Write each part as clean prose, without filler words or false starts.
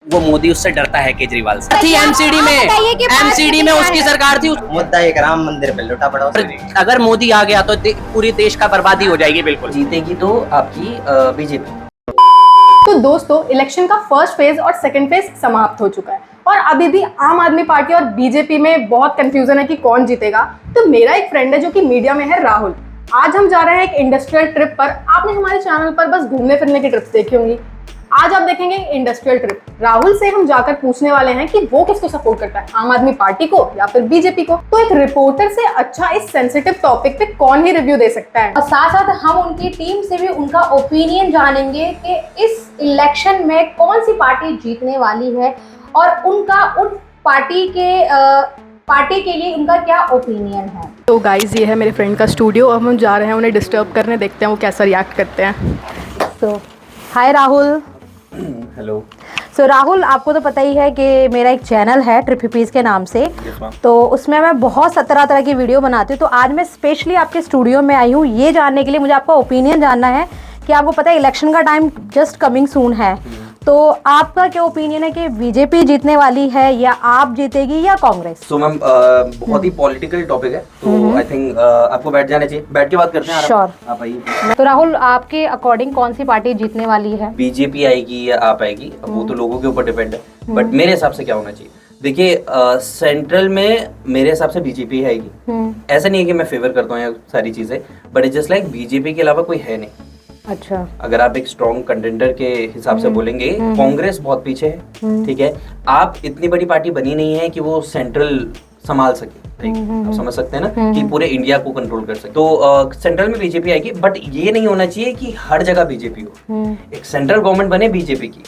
वो मोदी उससे डरता है केजरीवाल से। थी एमसीडी में उसकी सरकार थी। मुद्दा एक राम मंदिर पे लुटा पड़ा। अगर मोदी आ गया तो पूरी देश का बर्बादी हो जाएगी। बिल्कुल जीतेगी तो आपकी बीजेपी। तो दोस्तों, इलेक्शन का फर्स्ट फेज और सेकंड फेज समाप्त हो चुका है और अभी भी आम आदमी पार्टी और बीजेपी में बहुत कंफ्यूजन है कि कौन जीतेगा। तो मेरा एक फ्रेंड है जो कि मीडिया में है, राहुल। आज हम जा रहे हैं एक इंडस्ट्रियल ट्रिप पर। आपने हमारे चैनल पर बस घूमने फिरने की ट्रिप्स देखी होंगी, आज आप देखेंगे इंडस्ट्रियल ट्रिप। राहुल से हम जाकर पूछने वाले हैं कि वो किसको सपोर्ट करता है, आम आदमी पार्टी को या फिर बीजेपी को। तो एक रिपोर्टर से अच्छा इस सेंसिटिव टॉपिक पे कौन ही रिव्यू दे सकता है। और साथ साथ हम उनकी टीम से भी उनका ओपिनियन जानेंगे कि इस इलेक्शन में कौन सी पार्टी जीतने वाली है और उनका उन पार्टी के लिए उनका क्या ओपिनियन है। तो गाइज, ये है मेरे फ्रेंड का स्टूडियो। अब हम जा रहे हैं उन्हें डिस्टर्ब करने, देखते हैं वो कैसा रिएक्ट करते हैं। तो हाय राहुल। हेलो। सो राहुल, आपको तो पता ही है कि मेरा एक चैनल है ट्रिप के नाम से। तो उसमें मैं बहुत तरह की वीडियो बनाती हूँ। तो आज मैं स्पेशली आपके स्टूडियो में आई हूँ ये जानने के लिए, मुझे आपका ओपिनियन जानना है कि आपको पता है इलेक्शन का टाइम जस्ट कमिंग सून है। तो आपका क्या ओपिनियन है कि बीजेपी जीतने वाली है या आप जीतेगी या कांग्रेस? सो मैम, बहुत ही पॉलिटिकल टॉपिक है, तो आई थिंक आपको बैठ जाना चाहिए। बैठ के बात करते हैं। श्योर। आप आइए। तो राहुल, आपके अकॉर्डिंग कौन सी पार्टी जीतने वाली है? बीजेपी आएगी या आप आएगी, वो तो लोगों के ऊपर डिपेंड है। बट मेरे हिसाब से क्या होना चाहिए, देखिए सेंट्रल में मेरे हिसाब से बीजेपी आएगी। ऐसा नहीं है कि मैं फेवर करता हूँ सारी चीजें, but it just like BJP के अलावा कोई है नहीं। अच्छा। अगर आप एक स्ट्रॉन्ग कंटेंडर के हिसाब से बोलेंगे, कांग्रेस बहुत पीछे है, ठीक है। आप इतनी बड़ी पार्टी बनी नहीं है कि वो सेंट्रल संभाल सके, आप समझ सकते हैं ना, कि पूरे इंडिया को कंट्रोल कर सके। तो सेंट्रल में बीजेपी आएगी, बट ये नहीं होना चाहिए कि हर जगह बीजेपी हो। एक सेंट्रल गवर्नमेंट बने बीजेपी की,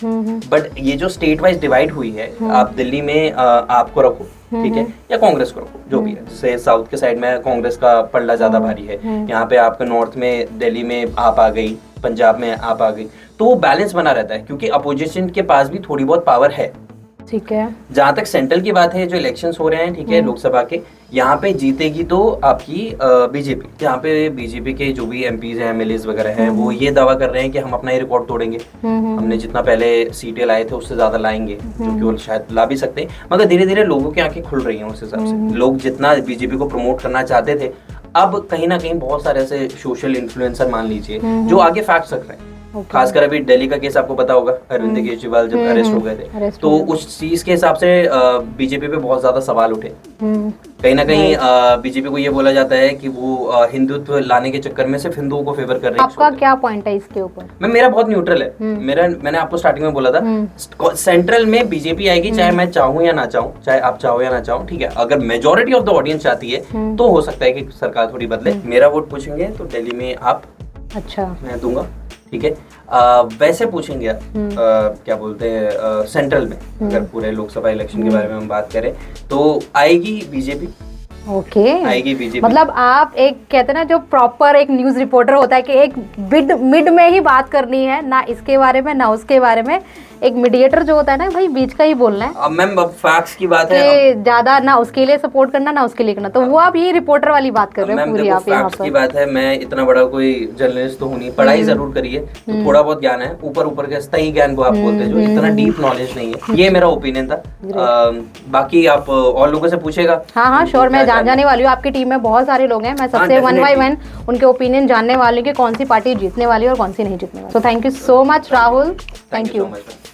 बट ये जो स्टेट वाइज डिवाइड हुई है, आप दिल्ली में आपको रखो, ठीक है, या कांग्रेस को रखो, जो भी है। जैसे साउथ के साइड में कांग्रेस का पलड़ा ज्यादा भारी है, यहाँ पे आपके नॉर्थ में दिल्ली में आप आ गई, पंजाब में आप आ गई, तो वो बैलेंस बना रहता है क्योंकि अपोजिशन के पास भी थोड़ी बहुत पावर है। ठीक है। जहां तक सेंट्रल की बात है, जो इलेक्शंस हो रहे हैं, ठीक है, लोकसभा के, यहाँ पे जीतेगी तो आपकी बीजेपी। यहाँ पे बीजेपी के जो भी एमपीज हैं, एमएलएज वगैरह हैं, वो ये दावा कर रहे हैं कि हम अपना ये रिकॉर्ड तोड़ेंगे, हमने जितना पहले सीटें लाए थे उससे ज्यादा लाएंगे, जो कि वो शायद ला भी सकते हैं। मगर धीरे धीरे लोगों की आंखें खुल रही हैं उस हिसाब से। लोग जितना बीजेपी को प्रमोट करना चाहते थे, अब कहीं ना कहीं बहुत सारे ऐसे सोशल इन्फ्लुएंसर मान लीजिए जो आगे फैक्ट्स रख रहे हैं। खासकर अभी दिल्ली का केस आपको पता होगा, अरविंद केजरीवाल जब अरेस्ट हो गए थे, तो उस चीज के हिसाब से बीजेपी पे बहुत ज्यादा सवाल उठे। कहीं ना कहीं बीजेपी को ये बोला जाता है कि वो हिंदुत्व लाने के चक्कर में सिर्फ हिंदुओं को फेवर कर रही है। आपका क्या पॉइंट है इसके ऊपर? मेरा बहुत न्यूट्रल है। मैंने आपको स्टार्टिंग में बोला था, सेंट्रल में बीजेपी आएगी, चाहे मैं चाहूँ या ना चाहूँ, चाहे आप चाहो या ना चाहो, ठीक है। अगर मेजोरिटी ऑफ द ऑडियंस चाहती है तो हो सकता है कि सरकार थोड़ी बदले। मेरा वोट पूछेंगे तो दिल्ली में आप, अच्छा, मैं दूंगा, ठीक है। वैसे पूछेंगे आप क्या बोलते हैं सेंट्रल में, अगर पूरे लोकसभा इलेक्शन के बारे में हम बात करें तो आएगी बीजेपी। ओके। आएगी बीजेपी। मतलब आप एक कहते हैं ना, जो प्रॉपर एक न्यूज रिपोर्टर होता है कि एक मिड में ही बात करनी है, ना इसके बारे में ना उसके बारे में। एक मीडिएटर जो होता है ना भाई, बीच का ही बोलना है। अब मैम फैक्ट्स की बात है, ज्यादा ना उसके लिए सपोर्ट करना ना उसके लिए करना, तो वो आप ये रिपोर्टर वाली बात कर रहे हो पूरी। आप यहाँ पर की बात है, मैं इतना बड़ा कोई जर्नलिस्ट तो हूँ नहीं, पढ़ाई जरूर करी है, तो थोड़ा बहुत ज्ञान है, ऊपर के स्थायी ज्ञान को आप बोलते हैं, जो इतना डीप नॉलेज नहीं है। ये मेरा ओपिनियन था। बाकी आप और लोगों से पूछेगा। हाँ, श्योर, मैं जाने वाली हूँ। आपकी टीम में बहुत सारे लोग हैं, मैं सबसे वन बाय वन उनके ओपिनियन जानने वाली हूँ कि कौन सी पार्टी जीतने वाली है और कौन सी नहीं जीतने वाली। So thank you so much Rahul. Thank you.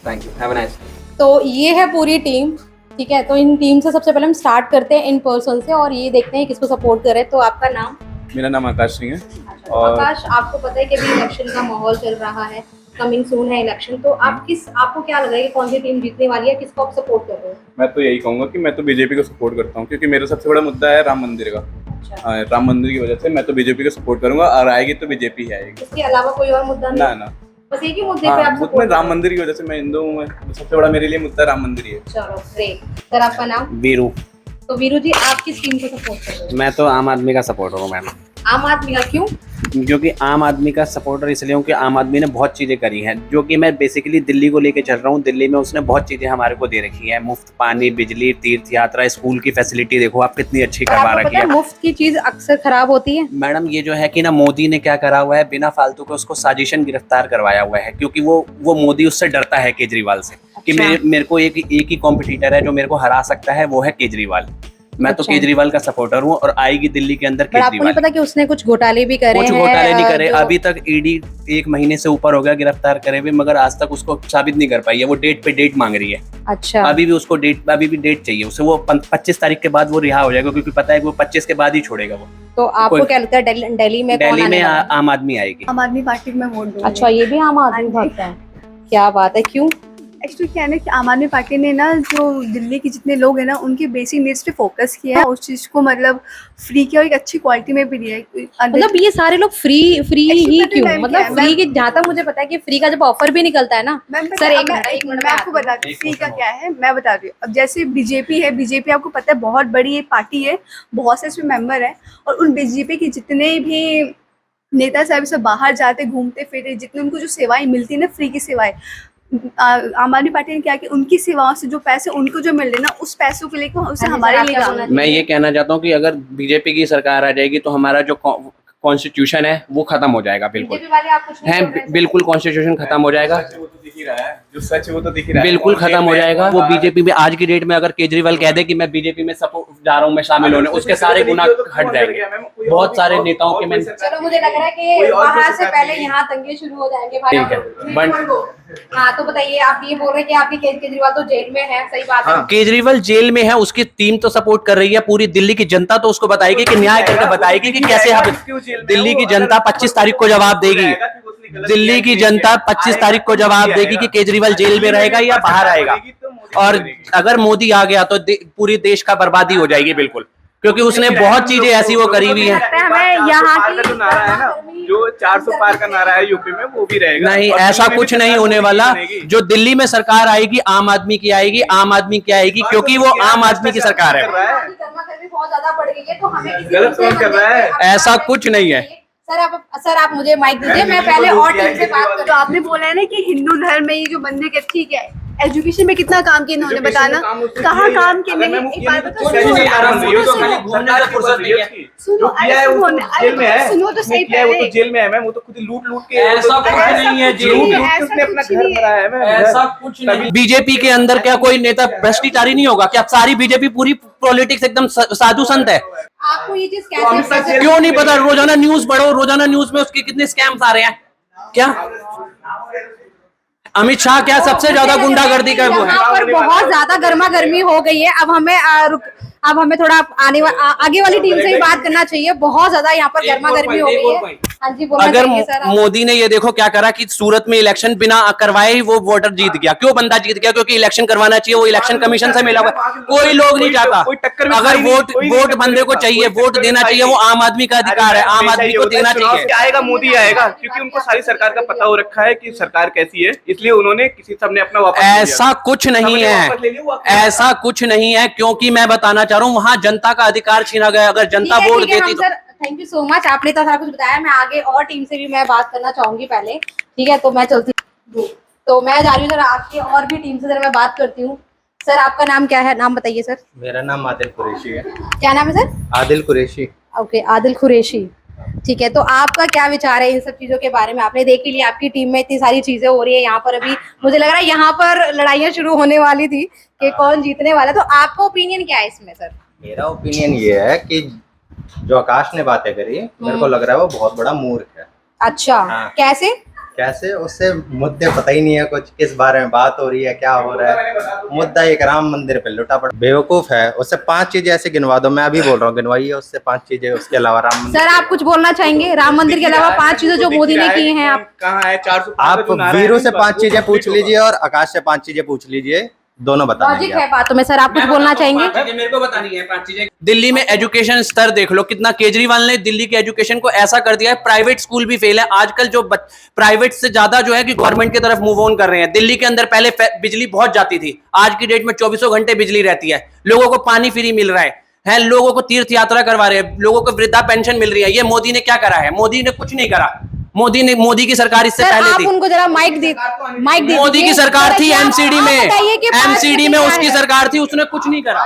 Thank you, have a nice. तो ये है पूरी टीम, ठीक है। तो इन टीम से सबसे पहले हम स्टार्ट करते हैं इन पर्सन से और ये देखते हैं किसको सपोर्ट कर रहे हैं। तो आपका नाम? मेरा नाम आकाश सिंह है। अच्छा, आकाश, आपको पता है कि अभी इलेक्शन का माहौल चल रहा है, कमिंग सून है इलेक्शन, तो आपको क्या लग रहा है कि कौन सी टीम जीतने वाली है, किसको आप सपोर्ट कर रहे हो? मैं तो यही कहूँगा कि मैं तो बीजेपी को सपोर्ट करता हूँ, क्योंकि मेरा सबसे बड़ा मुद्दा है राम मंदिर का। अच्छा। राम मंदिर की वजह से मैं तो बीजेपी को सपोर्ट करूंगा, और आएगी तो बीजेपी ही आएगी। इसके अलावा कोई और मुद्दा नहीं? ना, बस एक ही मुद्दे पे आप सपोर्ट। राम मंदिर की वजह से, मैं हिंदू हूँ, सबसे बड़ा मेरे लिए मुद्दा राम मंदिर ही है। चलो ग्रेट। सर, आपका नाम? वीरू। तो वीरू जी, आप किस टीम को सपोर्ट कर रहे हो? मैं तो आम आदमी का सपोर्टर हूँ मैम। आम आदमी का क्यों? क्योंकि आम आदमी का सपोर्टर इसलिए हूँ कि आम आदमी ने बहुत चीज़ें करी हैं, जो कि मैं बेसिकली दिल्ली को लेके चल रहा हूँ। दिल्ली में उसने बहुत चीज़ें हमारे को दे रखी हैं, मुफ्त पानी, बिजली, तीर्थ यात्रा, स्कूल की फैसिलिटी देखो आप कितनी अच्छी करवा रखी है। मुफ्त की चीज़ अक्सर खराब होती है मैडम। ये जो है कि ना, मोदी ने क्या करा हुआ है, बिना फालतू के उसको साजिशन गिरफ्तार करवाया हुआ है, क्योंकि वो मोदी उससे डरता है, केजरीवाल से। कि मेरे को एक ही कॉम्पिटिटर है जो मेरे को हरा सकता है, वो है केजरीवाल। मैं तो अच्छा। केजरीवाल का सपोर्टर हूँ और आएगी दिल्ली के अंदर पर आपको नहीं केजरीवाल। पता कि उसने कुछ घोटाले भी करे कुछ हैं? घोटाले नहीं करे, जो- अभी तक ईडी 1 महीने से ऊपर हो गया गिरफ्तार करे हुए, मगर आज तक उसको साबित नहीं कर पाई है। वो डेट पे डेट मांग रही है। अच्छा। अभी भी डेट चाहिए उसे। वो 25 तारीख के बाद वो रिहा हो जाएगा, क्योंकि पता है कि वो 25 के बाद ही छोड़ेगा वो। तो आपको कोई- क्या लगता है दिल्ली में कौन दिल्ली आने में वाला है? आम आदमी आएगी। आम आदमी पार्टी में वोट दूंगी। अच्छा, ये भी आम आदमी भागता है? क्या बात है, क्यों? एक्चुअली क्या है ना कि आम आदमी पार्टी ने ना जो दिल्ली के जितने लोग हैं ना उनके बेसिक नीड्स पे फोकस किया है, उस चीज़ को मतलब फ्री की और एक अच्छी क्वालिटी में भी दिया है। मतलब ये सारे लोग फ्री Actually ही पता क्यों? है मतलब क्या है, फ्री के, जहाँ तक मुझे पता है कि फ्री का जब ऑफर भी निकलता है ना। मैम सर एक मिनट मैं आपको बताती हूँ फ्री का क्या है, मैं बता रही हूँ। अब जैसे बीजेपी है, बीजेपी आपको पता है बहुत बड़ी एक पार्टी है, बहुत से इसमें मेंबर है, और उन बीजेपी के जितने भी नेता साहब सब बाहर जाते घूमते फिरते, जितने उनको जो सेवाएं मिलती है ना, फ्री की सेवाएं, आम आदमी पार्टी ने क्या कि उनकी सेवाओं से जो पैसे उनको जो मिल रहे ना, उस पैसों के लेकर उसे हाँ जी, हमारे सर, लिए आप क्या काम बोलना मैं ये कहना चाहता हूँ कि अगर बीजेपी की सरकार आ जाएगी तो हमारा जो कॉन्स्टिट्यूशन है वो खत्म हो जाएगा। बिल्कुल बीजेपी वाले आप कुछ नहीं बोल रहे है, हैं? बिल्कुल कॉन्स्टिट्यूशन खत्म हो जाएगा, वो तो दिख ही रहा है, जो सच है वो तो दिख ही रहा है। बिल्कुल और खत्म हो जेल में जाएगा। वो बीजेपी में आज की डेट में अगर केजरीवाल कह दे कि मैं बीजेपी में सपोर्ट जा रहा हूँ, मैं शामिल होने, उसके सारे गुनाह हट जाएंगे। बहुत सारे नेताओं के मैं चलो, मुझे लग रहा है कि वहां से पहले यहाँ दंगे शुरू हो जाएंगे भाई। ठीक है, बन- हाँ, तो बताइए, आप ये बोल रहे हैं कि आपकी केजरीवाल तो जेल में है, सही बात है? केजरीवाल जेल में है, उसकी टीम तो सपोर्ट कर रही है, पूरी दिल्ली की जनता तो उसको बताएगी कि न्याय करके बताएगी कि कैसे आप दिल्ली की जनता 25 तारीख को जवाब देगी। दिल्ली की जनता 25 तारीख को जवाब देगी कि केजरीवाल जेल में रहेगा या बाहर आएगा। और अगर मोदी आ गया तो पूरी देश का बर्बादी हो जाएगी बिल्कुल, क्योंकि उसने बहुत चीजें ऐसी वो करी हुई हैं। लगता है हमें यहाँ पार का जो नारा है ना, जो 400 पार का नारा है यूपी में, वो भी रहेगा। नहीं, और ऐसा दिल्ली में कुछ भी नहीं सरकार होने वाला। बनेगी। जो दिल्ली में सरकार आएगी आम आदमी की आएगी, आम आदमी की आएगी, क्योंकि वो आम आदमी की सरकार है। गर्मागर्मी बहुत ज्यादा बढ़ गई है, तो हमें किसी गलत दूसरे कौन कर बंदे रहा है? पे ऐसा कुछ नहीं है। सर आप मुझे माइक दीजिए, मैं पहले और टीम से बात तो करूँ। आपने बोला है ना कि हिंदू धर्म में ये जो बंदे के, ठीक है, एजुकेशन में कितना काम किया इन्होंने, बताना कहाँ काम किया? नहीं, एक बार बताओ, नहीं, नहीं, आराम से, ये तो खाली सुनो, घूमने का फुर्सत नहीं है। सुनो, जो किया है वो तो जेल में है, सुनो तो सही किया है वो पहले। तो जेल में है मैम, वो तो खुद ही लूट के ऐसा कुछ नहीं है जी। लूट ऐसा के उसने अपना कुछ घर नहीं है। बनाया है मैम। ऐसा कुछ नहीं। बीजेपी के अंदर क्या कोई नेता भ्रष्टाचारी नहीं होगा क्या? सारी बीजेपी पूरी पॉलिटिक्स एकदम साधु संत है। आपको ये चीज कैसे क्यों नहीं पता? रोजाना न्यूज पढ़ो, रोजाना न्यूज में उसके कितने स्कैम्स आ रहे हैं। क्या अमित शाह क्या सबसे ज्यादा गुंडागर्दी का वो है? यहाँ पर बहुत ज्यादा गर्मा गर्मी हो गई है। अब हमें थोड़ा आगे वाली टीम से ही बात करना चाहिए। बहुत ज्यादा यहाँ पर गर्मा गर्मी हो गई है। हाँ जी, बोलना अगर चाहिए सर आप। मोदी ने ये देखो क्या करा कि सूरत में इलेक्शन बिना करवाए ही वो वोटर जीत गया। क्यों बंदा जीत गया? क्योंकि इलेक्शन करवाना चाहिए, वो इलेक्शन कमीशन से मिला हुआ है। कोई लोग नहीं चाहता। अगर वोट बंदे को चाहिए, वोट देना चाहिए, वो आम आदमी का अधिकार है, आम आदमी को देना चाहिए। आएगा मोदी आएगा, क्योंकि उनको सारी सरकार का पता हो रखा है कि सरकार कैसी है, इसलिए उन्होंने किसी सबने अपना वापस ले लिया। ऐसा कुछ नहीं सबने है, वापस ले लिया, वो अपने- ऐसा कुछ नहीं है, क्योंकि मैं बताना चाह रहा हूँ वहां जनता का अधिकार छीना गया। अगर जनता वोट देती तो थैंक यू सो मच, आपने तो सारा कुछ बताया। मैं आगे और टीम से भी मैं बात करना चाहूंगी पहले, ठीक है? तो मैं चलती हूँ, तो मैं जा रही हूँ सर, आपकी और भी टीम से जरा मैं बात करती हूँ। सर आपका नाम क्या है? नाम बताइए सर। मेरा नाम आदिल कुरैशी है। क्या नाम है सर? आदिल कुरैशी। ओके, आदिल कुरैशी, ठीक है। तो आपका क्या विचार है इन सब चीजों के बारे में? आपने देख ही लिया, आपकी टीम में इतनी सारी चीजें हो रही है। यहाँ पर अभी मुझे लग रहा है यहाँ पर लड़ाइयाँ शुरू होने वाली थी कि कौन जीतने वाला। तो आपका ओपिनियन क्या है इसमें सर? मेरा ओपिनियन ये है कि जो आकाश ने बातें करी, मेरे को लग रहा है वो बहुत बड़ा मूर्ख है। अच्छा, हाँ। कैसे? कैसे? उससे मुद्दे पता ही नहीं है कुछ, किस बारे में बात हो रही है, क्या हो रहा है। मुद्दा एक राम मंदिर पे लुटा पड़ा बेवकूफ है। उससे 5 चीजें ऐसे गिनवा दो, मैं अभी बोल रहा हूँ, गिनवाइए उससे 5 चीजें, उसके अलावा राम मंदिर। सर आप कुछ बोलना चाहेंगे? राम मंदिर के अलावा 5 चीजें जो मोदी ने की हैं, आप कहाँ है? 400 आप वीरू से 5 चीजें पूछ लीजिए और आकाश से 5 चीजें पूछ लीजिए, दोनों बता लॉजिक देंगे है बातों में। सर आप कुछ बोलना चाहेंगे? मेरे को बतानी है 5 चीजें। दिल्ली में एजुकेशन स्तर देख लो कितना, केजरीवाल ने दिल्ली के एजुकेशन को ऐसा कर दिया है, प्राइवेट स्कूल भी फेल है आजकल। जो प्राइवेट से ज्यादा जो है कि गवर्नमेंट की तरफ मूव ऑन कर रहे हैं। दिल्ली के अंदर पहले बिजली बहुत जाती थी, आज की डेट में 24 घंटे बिजली रहती है। लोगों को पानी फ्री मिल रहा है, लोगों को तीर्थ यात्रा करवा रहे हैं, लोगों को वृद्धा पेंशन मिल रही है। ये मोदी ने क्या करा है? मोदी ने कुछ नहीं करा। मोदी की सरकार इससे सर पहले आप थी। उनको जरा माइक दे मोदी की सरकार थी एमसीडी में, एमसीडी में उसकी सरकार। सरकार थी, उसने कुछ नहीं करा।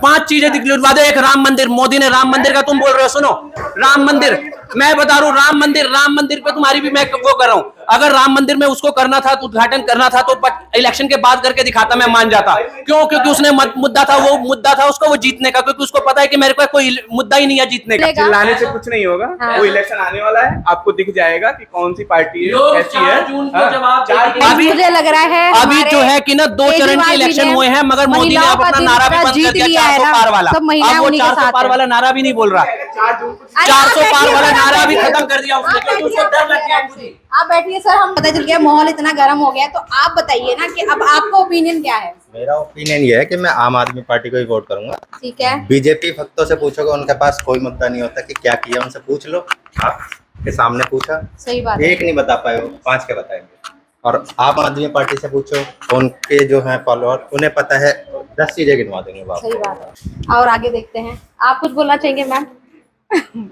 5 चीजें दिखवा दो। एक राम मंदिर, मोदी ने राम मंदिर का, तुम बोल रहे हो, सुनो, राम मंदिर मैं बता रहा हूँ, राम मंदिर पे तुम्हारी भी मैं वो कर रहा हूँ। अगर राम मंदिर में उसको करना था तो उद्घाटन करना था तो इलेक्शन के बाद करके दिखाता, मैं मान जाता। क्यों? क्योंकि उसने मुद्दा था, वो मुद्दा था उसको वो जीतने का, क्योंकि उसको पता है कि मेरे को कोई मुद्दा ही नहीं है जीतने का। चिल्लाने से कुछ नहीं होगा। हाँ। वो इलेक्शन आने वाला है, आपको दिख जाएगा कि कौन सी पार्टी है, कैसी है। 4 जून को हाँ, जब आप 4 जून अभी मुझे लग रहा है अभी जो है कि ना 2 चरण के इलेक्शन हुए हैं, मगर मोदी ने अब अपना नारा भी बंद कर दिया 400 पार वाला। सब महिलाएं अब वो उन्हीं के 400 साथ पार हैं। वाला नारा भी नहीं बोल रहा, 4 जून को 400 पार वाला नारा भी खत्म कर दिया उसने, क्योंकि उसको डर लग गया मुझे। आप बैठिए सर, हम पता चल गया माहौल इतना गर्म हो गया, तो आप बताइए ना कि अब आपका ओपिनियन क्या है। मेरा ओपिनियन ये है कि मैं आम आदमी पार्टी को ही वोट करूंगा। ठीक है, बीजेपी भक्तों से पूछोगे, उनके पास कोई मुद्दा नहीं होता कि क्या किया, उनसे पूछ लो। आपके सामने पूछा, सही बात है। एक नहीं बता पाए, वो 5 के बताएंगे। और आम आदमी पार्टी से पूछो, उनके जो है फॉलोअर, उन्हें पता है, 10 चीजें गिनवा देंगे वो आपको। सही बात है। और आगे देखते हैं, आप कुछ बोलना चाहेंगे मैम?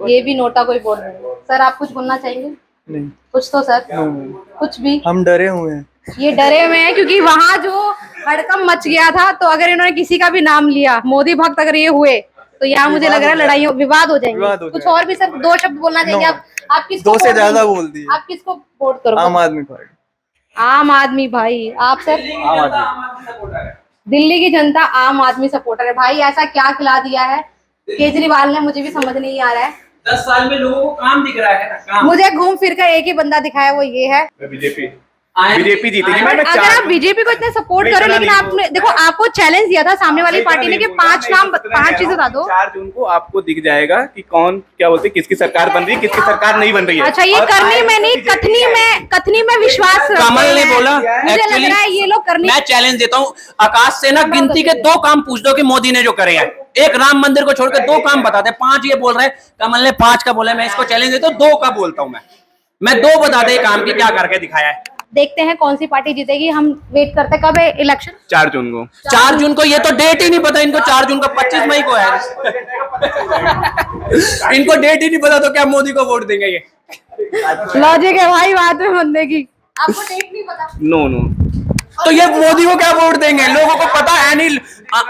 ये भी नोटा कोई बोल रहे हैं। सर आप कुछ बोलना चाहेंगे? नहीं, कुछ तो सर, कुछ भी। हम डरे हुए हैं। ये डरे हुए हैं क्योंकि वहाँ जो हड़कंप मच गया था, तो अगर इन्होंने किसी का भी नाम लिया, मोदी भक्त अगर ये हुए, तो यहाँ मुझे लग रहा है लड़ाइयों विवाद हो जाएंगे। विवाद हो कुछ जाएगा। और भी सर 2 शब्द बोलना चाहेंगे? आप किसको 2 से वोट ज्यादा देंगे? बोल दिए। आप किसको वोट करोगे? आम आदमी पार्टी। आम आदमी भाई, आप सर? दिल्ली की जनता आम आदमी सपोर्टर है भाई। ऐसा क्या खिला दिया है केजरीवाल ने, मुझे भी समझ नहीं आ रहा है। 10 साल में लोगों को काम दिख रहा है ना, काम। मुझे घूम फिर कर एक ही बंदा दिखाया, वो ये है। बीजेपी आए- बीजेपी जीतेगी। आए- मैं अगर 4 आप बीजेपी को इतने सपोर्ट मैं करो, इतना लेकिन नहीं आपने बोल- देखो, आपको चैलेंज दिया था सामने वाली मैं पार्टी ने कि इतना 5 नहीं नाम, बोल रहा, 5 चीजें बता दो। 4 जून को आपको दिख जाएगा कि कौन क्या बोलते हैं, किसकी सरकार बन रही है, किसकी सरकार नहीं बन रही है। अच्छा, ये और करनी आज में नहीं, बीजेपी कथनी में विश्वास रखते कमल ने हैं। बोला, मुझे लग एक्चुअली रहा है ये लोग करनी। मैं चैलेंज देता हूँ आकाश से ना, गिनती के 2 काम पूछ दो कि मोदी ने जो करे हैं। एक राम मंदिर को छोड़कर 2 काम बता दे। 5 ये बोल रहे हैं, कमल ने 5 का बोला है। मैं इसको चैलेंज देता हूँ, 2 का बोलता हूँ मैं 2 बता दे काम की क्या करके दिखाया है। देखते हैं कौन सी पार्टी जीतेगी। हम वेट करते हैं, कब है इलेक्शन? 4 जून को। 4 जून को, ये तो डेट ही नहीं पता इनको। 4 जून का 25 मई को है। इनको डेट ही नहीं पता, तो क्या मोदी को वोट देंगे ये? लॉजिक है भाई बात में बंदे की। आपको डेट नहीं पता? नो नो, तो ये मोदी को क्या वोट देंगे? लोगों को पता है नहीं,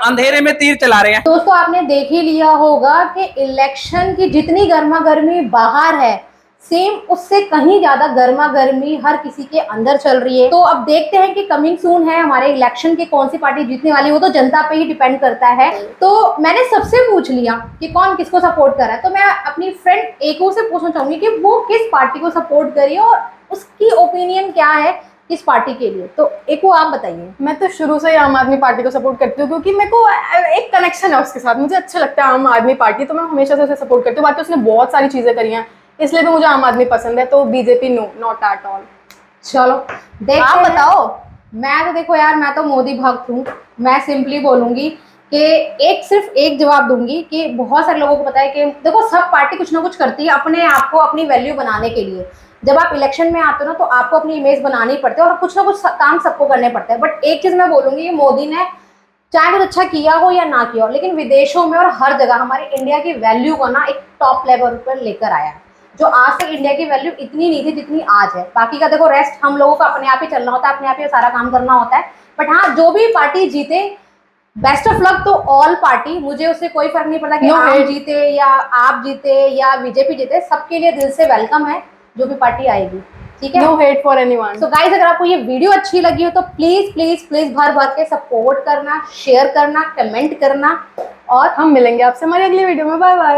अंधेरे में तीर चला रहे हैं। दोस्तों आपने देख ही लिया होगा कि इलेक्शन की जितनी गर्मा गर्मी बाहर है, सेम उससे कहीं ज्यादा गर्मा गर्मी हर किसी के अंदर चल रही है। तो अब देखते हैं कि कमिंग सून है हमारे इलेक्शन की कौन सी पार्टी जीतने वाली, वो तो जनता पे ही डिपेंड करता है। तो मैंने सबसे पूछ लिया कि कौन किसको सपोर्ट कर रहा है, तो मैं अपनी फ्रेंड एको से पूछना चाहूंगी कि वो किस पार्टी को सपोर्ट करी और उसकी ओपिनियन क्या है किस पार्टी के लिए। तो एको आप बताइए। मैं तो शुरू से ही आम आदमी पार्टी को सपोर्ट करती हूँ, क्योंकि मेरे को एक कनेक्शन है उसके साथ। मुझे अच्छा लगता है आम आदमी पार्टी, तो मैं हमेशा से उसे सपोर्ट करती हूँ। बाकी उसने बहुत सारी चीज़ें करी हैं, इसलिए भी मुझे आम आदमी पसंद है। तो BJP no, not at all. चलो देखते आप हैं। बताओ। मैं तो देखो यार, मैं तो मोदी भक्त हूँ। मैं सिंपली बोलूंगी कि सिर्फ एक जवाब दूंगी कि बहुत सारे लोगों को पता है कि देखो, सब पार्टी कुछ ना कुछ करती है अपने आप को अपनी वैल्यू बनाने के लिए। जब आप इलेक्शन में आते हो ना, तो आपको अपनी इमेज बनानी पड़ती है और कुछ ना कुछ काम सबको करने पड़ते हैं। बट एक चीज मैं बोलूंगी, मोदी ने चाहे कुछ अच्छा किया हो या ना किया हो, लेकिन विदेशों में और हर जगह हमारे इंडिया की वैल्यू को ना एक टॉप लेवल पर लेकर आया है, जो आज तक इंडिया की वैल्यू इतनी नहीं थी जितनी आज है। बाकी का देखो, रेस्ट हम लोगों को अपने आप ही चलना होता है, अपने आप ही सारा काम करना होता है। बट हाँ, जो भी पार्टी जीते, बेस्ट ऑफ लक तो ऑल पार्टी। मुझे उससे कोई फर्क नहीं पड़ता कि No आप hate. जीते या आप जीते या बीजेपी जीते, सबके लिए दिल से वेलकम है जो भी पार्टी आएगी। ठीक है, नो हेट फॉर एनीवन। तो गाइस, अगर आपको ये वीडियो अच्छी लगी हो तो प्लीज प्लीज प्लीज भर भर के सपोर्ट करना, शेयर करना, कमेंट करना। और हम मिलेंगे आपसे हमारी अगली वीडियो में। Bye bye.